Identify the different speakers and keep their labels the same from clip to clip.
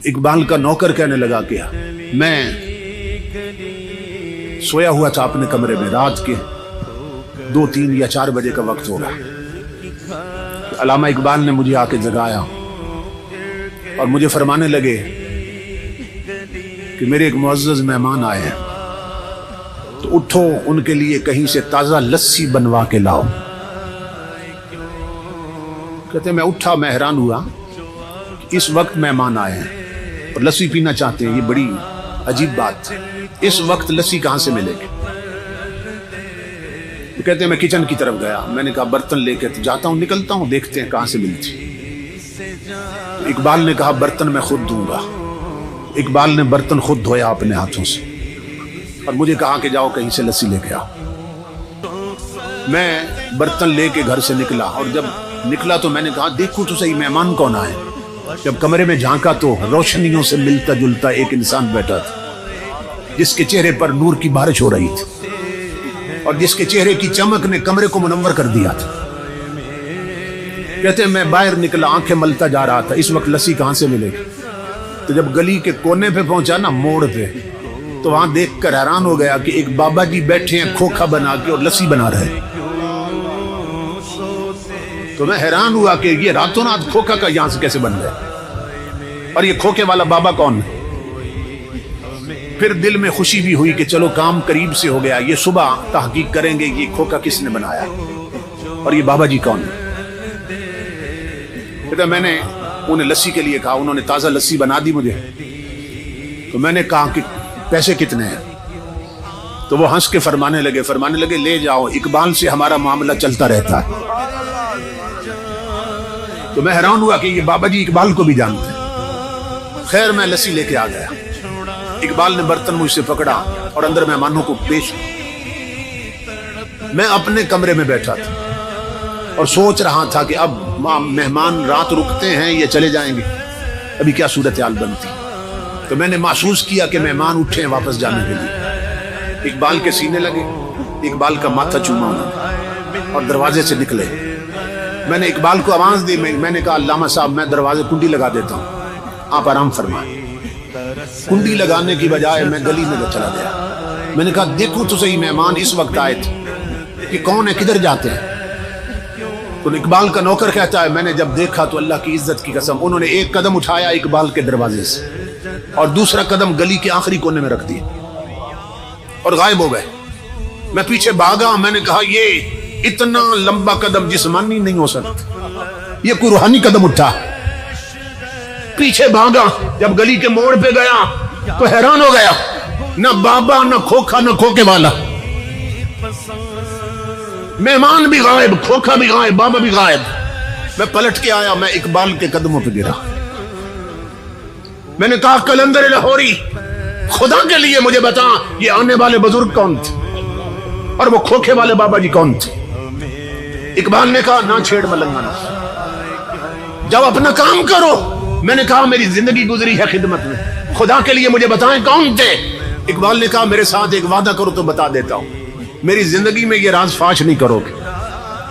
Speaker 1: इकबाल का नौकर कहने लगा कि मैं सोया हुआ था अपने कमरे में, रात के 2, 3 या 4 बजे का वक्त होगा। अल्लामा इकबाल ने मुझे आके जगाया और मुझे फरमाने लगे कि मेरे एक मुअज़्ज़ज़ मेहमान आए हैं, तो उठो उनके लिए कहीं से ताज़ा लस्सी बनवा के लाओ। कहते मैं उठा, मैं हैरान हुआ कि इस वक्त मेहमान आए हैं और लस्सी पीना चाहते हैं, ये बड़ी अजीब बात है। इस वक्त लस्सी कहाँ से मिलेगी? तो कहते हैं मैं किचन की तरफ गया, मैंने कहा बर्तन लेके तो जाता हूँ, निकलता हूँ, देखते हैं कहाँ से मिलती। तो इकबाल ने कहा बर्तन मैं खुद दूंगा। इकबाल ने बर्तन खुद धोया अपने हाथों से और मुझे कहा कि जाओ कहीं से लस्सी लेके आओ। मैं बर्तन लेके घर से निकला और जब निकला तो मैंने कहा देखो तो सही मेहमान कौन आए। जब कमरे में झांका तो रोशनियों से मिलता जुलता एक इंसान बैठा था, जिसके चेहरे पर नूर की बारिश हो रही थी और जिसके चेहरे की चमक ने कमरे को मुनव्वर कर दिया था। कहते हैं मैं बाहर निकला, आंखें मलता जा रहा था, इस वक्त लस्सी कहां से मिलेगी। तो जब गली के कोने पे पहुंचा ना, मोड़ पे, तो वहां देखकर हैरान हो गया कि एक बाबा जी बैठे हैं खोखा बना के और लस्सी बना रहे हैं। तो मैं हैरान हुआ कि ये रातों रात खोखा का यहां से कैसे बन गया और ये खोखे वाला बाबा कौन है। फिर दिल में खुशी भी हुई कि चलो काम करीब से हो गया, ये सुबह तहकीक करेंगे ये खोखा किसने बनाया और ये बाबा जी कौन है। तो मैंने उन्हें लस्सी के लिए कहा, उन्होंने ताज़ा लस्सी बना दी मुझे। तो मैंने कहा कि पैसे कितने हैं? तो वो हंस के फरमाने लगे ले जाओ, इकबाल से हमारा मामला चलता रहता है। तो मैं हैरान हुआ कि ये बाबा जी इकबाल को भी जानते हैं। खैर मैं लस्सी लेके आ गया। इकबाल ने बर्तन मुझसे पकड़ा और अंदर मेहमानों को पेश। मैं अपने कमरे में बैठा था और सोच रहा था कि अब मेहमान रात रुकते हैं या चले जाएंगे, अभी क्या सूरत हाल बनती। तो मैंने महसूस किया कि मेहमान उठे हैं वापस जाने के लिए। इकबाल के सीने लगे, इकबाल का माथा चूमा उन्होंने और दरवाजे से निकले। मैंने इकबाल को आवाज दी, मैंने कहा अल्लामा साहब मैं दरवाजे कुंडी लगा देता हूँ, आप आराम फरमाएं। कुंडी लगाने की बजाय मैं गली में चला गया। मैंने कहा देखो तो सही मेहमान इस वक्त आए थे कि कौन है, किधर जाते हैं। तो इकबाल का नौकर कहता है मैंने जब देखा तो अल्लाह की इज्जत की कसम उन्होंने एक कदम उठाया इकबाल के दरवाजे से और दूसरा कदम गली के आखिरी कोने में रख दिया और गायब हो गए। मैं पीछे भागा, मैंने कहा ये इतना लंबा कदम जिस्मानी नहीं हो सकता, ये कोई रूहानी कदम उठा। पीछे भागा, जब गली के मोड़ पे गया तो हैरान हो गया, न बाबा न खोखा न खोखे वाला, मेहमान भी गायब, खोखा भी गायब, बाबा भी गायब। मैं पलट के आया, मैं इकबाल के कदमों पे गिरा। मैंने कहा कलंदर लाहौरी खुदा के लिए मुझे बता ये आने वाले बुजुर्ग कौन थे और वो खोखे वाले बाबा जी कौन थे। इकबाल ने कहा ना छेड़ मलंगना, जब अपना काम करो। मैंने कहा मेरी जिंदगी गुजरी है खिदमत में, खुदा के लिए मुझे बताएं कौन थे। इकबाल ने कहा मेरे साथ एक वादा करो तो बता देता हूं, मेरी जिंदगी में ये राज फाश नहीं करोगे।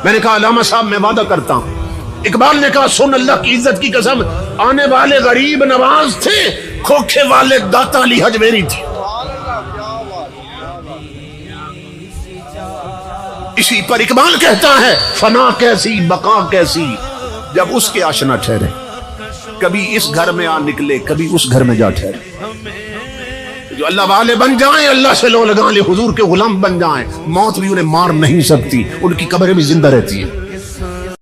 Speaker 1: मैंने कहा अल्लामा साहब मैं वादा करता हूं। इकबाल ने कहा सुन अल्लाह की इज्जत की कसम, आने वाले गरीब नवाज थे, खोखे वाले दाता अली हजवेरी थे। इसी पर इकबाल कहता है फना कैसी बका कैसी, जब उसके आशना ठहरे, कभी इस घर में आ निकले, कभी उस घर में जा ठहरे। जो अल्लाह वाले बन जाएं, अल्लाह से लो लगा ले, हुजूर के गुलाम बन जाएं, मौत भी उन्हें मार नहीं सकती, उनकी कब्रें भी जिंदा रहती है।